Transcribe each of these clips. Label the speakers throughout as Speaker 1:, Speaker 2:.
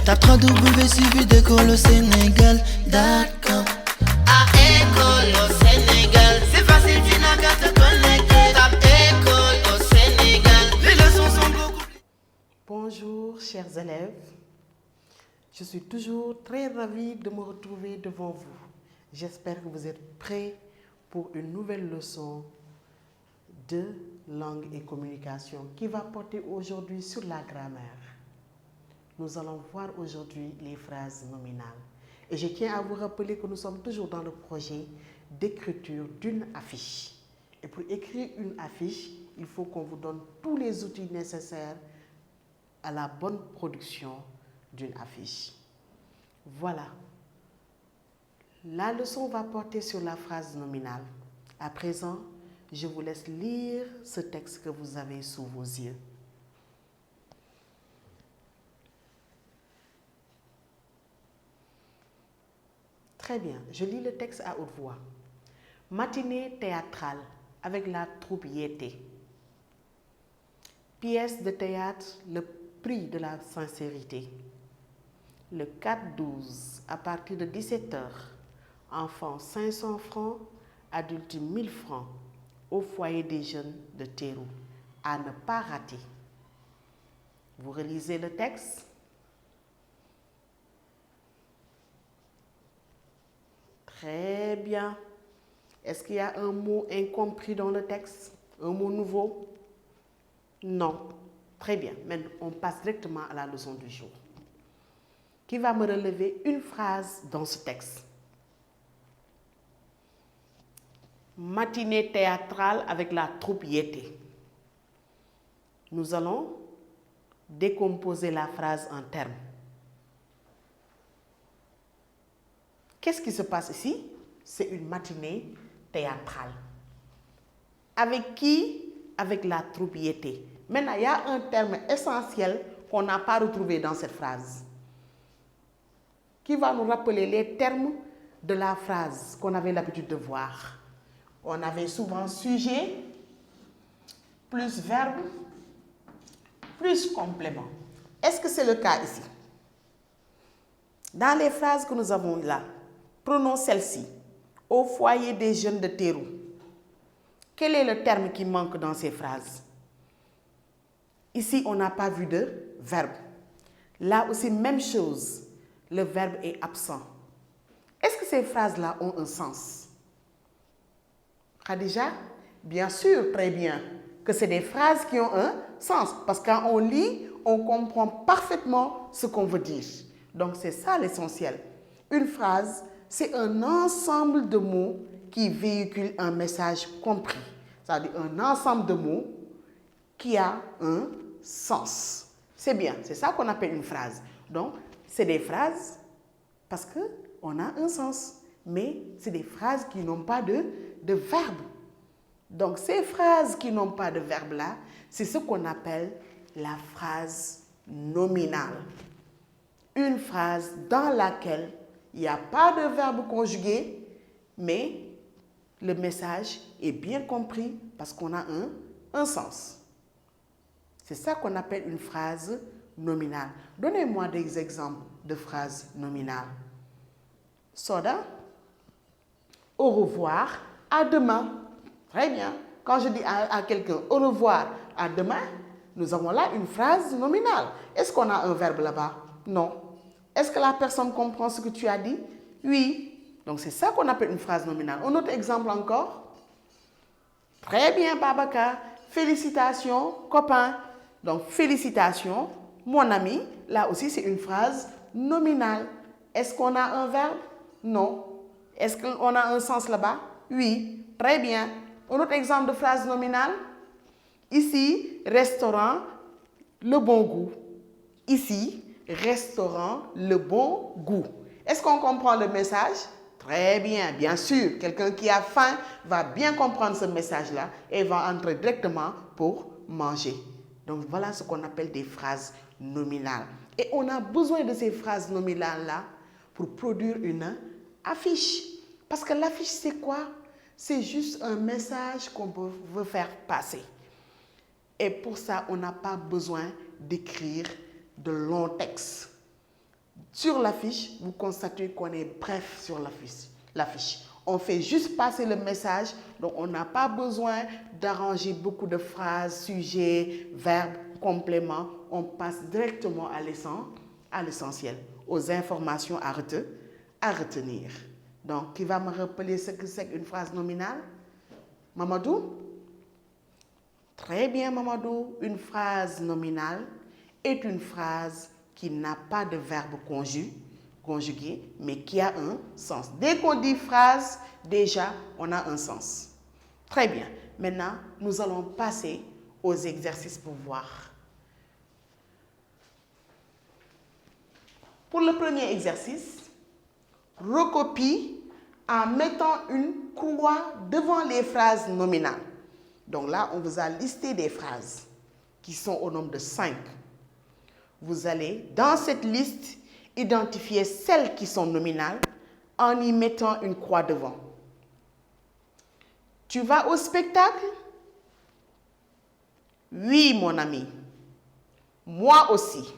Speaker 1: Tape www.suividecolosénégal.com. À École au Sénégal, c'est facile, tu n'as qu'à te connecter. Tape École au Sénégal, les leçons sont beaucoup plus...
Speaker 2: Bonjour chers élèves, je suis toujours très ravie de me retrouver devant vous. J'espère que vous êtes prêts pour une nouvelle leçon de langue et communication qui va porter aujourd'hui sur la grammaire. Nous allons voir aujourd'hui les phrases nominales. Et je tiens à vous rappeler que nous sommes toujours dans le projet d'écriture d'une affiche. Et pour écrire une affiche, il faut qu'on vous donne tous les outils nécessaires à la bonne production d'une affiche. Voilà. La leçon va porter sur la phrase nominale. À présent, je vous laisse lire ce texte que vous avez sous vos yeux. Très bien, je lis le texte à haute voix. Matinée théâtrale avec la troupe Yété. Pièce de théâtre, le prix de la sincérité. Le 4-12, à partir de 17 h, enfants 500 francs, adultes 1000 francs, au foyer des jeunes de Térou, à ne pas rater. Vous relisez le texte. Très bien. Est-ce qu'il y a un mot incompris dans le texte? Un mot nouveau? Non. Très bien. Maintenant, on passe directement à la leçon du jour. Qui va me relever une phrase dans ce texte? Matinée théâtrale avec la troupe Yété. Nous allons décomposer la phrase en termes. Qu'est-ce qui se passe ici? C'est une matinée théâtrale. Avec qui? Avec la troupe Yété. Maintenant, il y a un terme essentiel qu'on n'a pas retrouvé dans cette phrase, qui va nous rappeler les termes de la phrase qu'on avait l'habitude de voir. On avait souvent sujet, plus verbe, plus complément. Est-ce que c'est le cas ici? Dans les phrases que nous avons là, prenons celle-ci, au foyer des jeunes de Térou. Quel est le terme qui manque dans ces phrases? Ici, on n'a pas vu de verbe. Là aussi, même chose, le verbe est absent. Est-ce que ces phrases-là ont un sens? Khadija? Bien sûr, très bien, que c'est des phrases qui ont un sens. Parce que quand on lit, on comprend parfaitement ce qu'on veut dire. Donc, c'est ça l'essentiel. Une phrase, c'est un ensemble de mots qui véhicule un message compris. C'est-à-dire un ensemble de mots qui a un sens. C'est bien, c'est ça qu'on appelle une phrase. Donc, c'est des phrases parce qu'on a un sens. Mais c'est des phrases qui n'ont pas de verbe. Donc, ces phrases qui n'ont pas de verbe-là, c'est ce qu'on appelle la phrase nominale. Une phrase dans laquelle il n'y a pas de verbe conjugué, mais le message est bien compris parce qu'on a un sens. C'est ça qu'on appelle une phrase nominale. Donnez-moi des exemples de phrases nominales. Soda? Au revoir, à demain. Très bien. Quand je dis à quelqu'un au revoir, à demain, nous avons là une phrase nominale. Est-ce qu'on a un verbe là-bas? Non. Est-ce que la personne comprend ce que tu as dit? Oui. Donc c'est ça qu'on appelle une phrase nominale. Un autre exemple encore. Très bien, Babacar. Félicitations, copain. Donc félicitations, mon ami. Là aussi, c'est une phrase nominale. Est-ce qu'on a un verbe? Non. Est-ce qu'on a un sens là-bas? Oui. Très bien. Un autre exemple de phrase nominale. Ici, restaurant, le bon goût. Ici, restaurant, le bon goût. Est-ce qu'on comprend le message? Très bien, bien sûr. Quelqu'un qui a faim va bien comprendre ce message-là et va entrer directement pour manger. Donc voilà ce qu'on appelle des phrases nominales. Et on a besoin de ces phrases nominales-là pour produire une affiche. Parce que l'affiche, c'est quoi? C'est juste un message qu'on veut faire passer. Et pour ça, on n'a pas besoin d'écrire de longs textes. Sur l'affiche, vous constatez qu'on est bref sur l'affiche. On fait juste passer le message, donc on n'a pas besoin d'arranger beaucoup de phrases, sujets, verbes, compléments. On passe directement à l'essentiel, aux informations à retenir. Donc, qui va me rappeler ce que c'est qu'une phrase nominale? Mamadou? Très bien, Mamadou. Une phrase nominale est une phrase qui n'a pas de verbe conjugué, mais qui a un sens. Dès qu'on dit phrase, déjà, on a un sens. Très bien. Maintenant, nous allons passer aux exercices pour voir. Pour le premier exercice, recopie en mettant une croix devant les phrases nominales. Donc là, on vous a listé des phrases qui sont au nombre de 5. Vous allez, dans cette liste, identifier celles qui sont nominales en y mettant une croix devant. Tu vas au spectacle? Oui, mon ami. Moi aussi.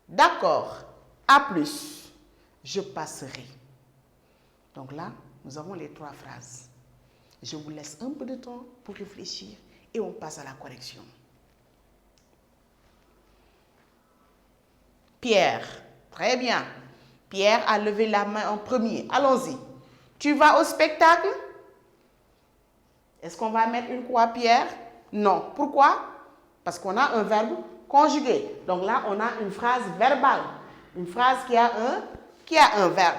Speaker 2: D'accord. À plus. Je passerai. Donc là, nous avons les 3 phrases. Je vous laisse un peu de temps pour réfléchir et on passe à la correction. Pierre. Très bien. Pierre a levé la main en premier. Allons-y. Tu vas au spectacle? Est-ce qu'on va mettre une croix, Pierre? Non. Pourquoi? Parce qu'on a un verbe conjugué. Donc là, on a une phrase verbale. Une phrase qui a un verbe.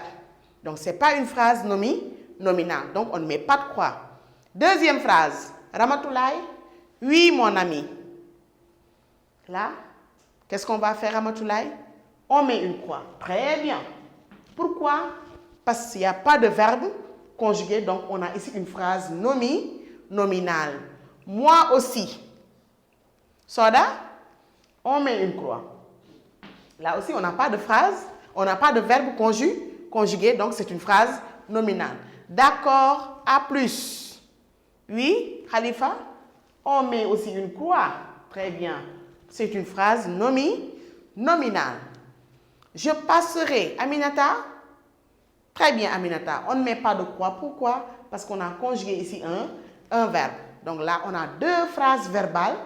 Speaker 2: Donc, ce n'est pas une phrase nominale. Donc, on ne met pas de croix. Deuxième phrase. Ramatoulaye? Oui, mon ami. Là, qu'est-ce qu'on va faire, Ramatoulaye? On met une croix. Très bien. Pourquoi? Parce qu'il n'y a pas de verbe conjugué. Donc, on a ici une phrase nominale. Moi aussi. Soda? On met une croix. Là aussi, on n'a pas de phrase, on n'a pas de verbe conjugué, donc c'est une phrase nominale. D'accord, à plus. Oui, Khalifa? On met aussi une croix. Très bien. C'est une phrase nominale. Je passerai. Aminata? Très bien, Aminata. On ne met pas de croix. Pourquoi? Parce qu'on a conjugué ici un verbe. Donc là, on a 2 phrases verbales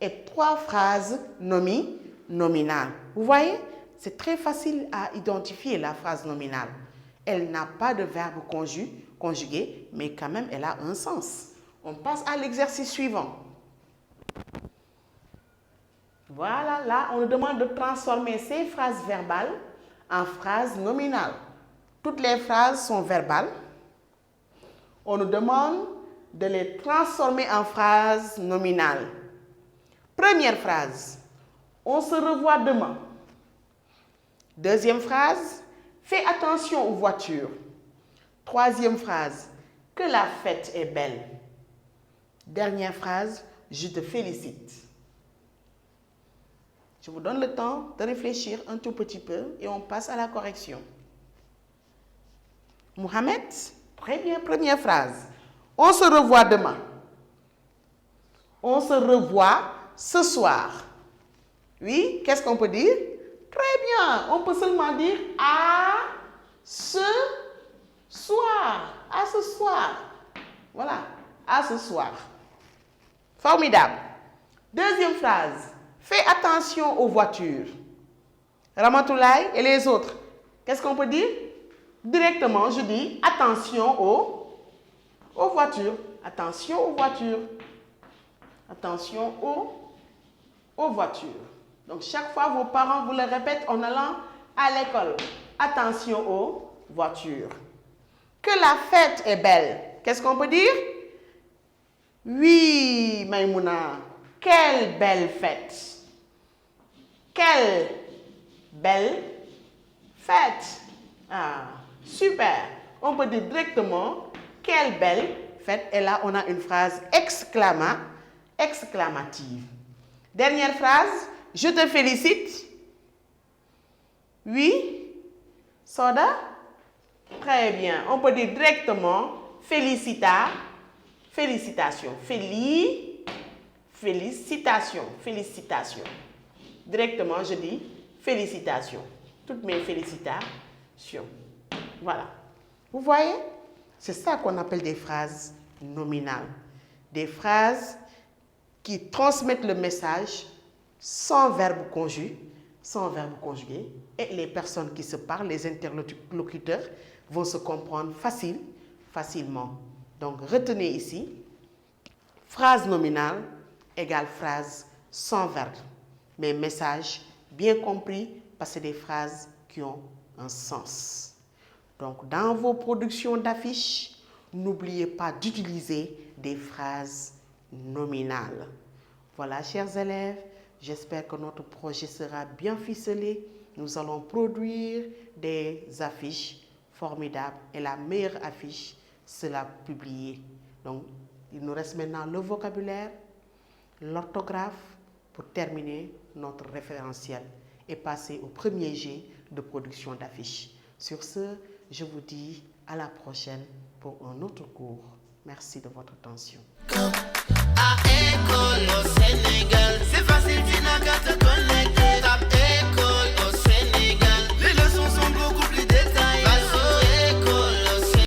Speaker 2: et 3 phrases nominales. Vous voyez? C'est très facile à identifier la phrase nominale. Elle n'a pas de verbe conjugué, mais quand même, elle a un sens. On passe à l'exercice suivant. Voilà, là, on nous demande de transformer ces phrases verbales en phrases nominales. Toutes les phrases sont verbales. On nous demande de les transformer en phrases nominales. Première phrase. On se revoit demain. Deuxième phrase. Fais attention aux voitures. Troisième phrase. Que la fête est belle. Dernière phrase. Je te félicite. Je vous donne le temps de réfléchir un tout petit peu et on passe à la correction. Mohamed, très bien, première phrase. On se revoit demain. On se revoit ce soir. Oui, qu'est-ce qu'on peut dire? Très bien, on peut seulement dire à ce soir. À ce soir. Voilà, à ce soir. Formidable. Deuxième phrase. Fais attention aux voitures. Ramatoulaye et les autres. Qu'est-ce qu'on peut dire? Directement, je dis attention aux voitures. Attention aux voitures. Attention aux voitures. Donc, chaque fois, vos parents vous le répètent en allant à l'école. Attention aux voitures. Que la fête est belle. Qu'est-ce qu'on peut dire? Oui, Maïmouna. Quelle belle fête. Quelle belle fête. Ah, super. On peut dire directement quelle belle fête. Et là, on a une phrase exclamative. Dernière phrase. Je te félicite. Oui. Soda? Très bien. On peut dire directement félicitations. Félicitations. Directement, je dis félicitations. Toutes mes félicitations. Voilà. Vous voyez? C'est ça qu'on appelle des phrases nominales. Des phrases qui transmettent le message sans verbe conjugué, et les personnes qui se parlent, les interlocuteurs, vont se comprendre facilement. Donc, retenez ici, phrase nominale égale phrase sans verbe, mais message bien compris parce que c'est des phrases qui ont un sens. Donc, dans vos productions d'affiches, n'oubliez pas d'utiliser des phrases nominales. Voilà, chers élèves, j'espère que notre projet sera bien ficelé. Nous allons produire des affiches formidables et la meilleure affiche sera publiée. Donc, il nous reste maintenant le vocabulaire, l'orthographe pour terminer notre référentiel et passer au premier jet de production d'affiches. Sur ce, je vous dis à la prochaine pour un autre cours. Merci de votre attention.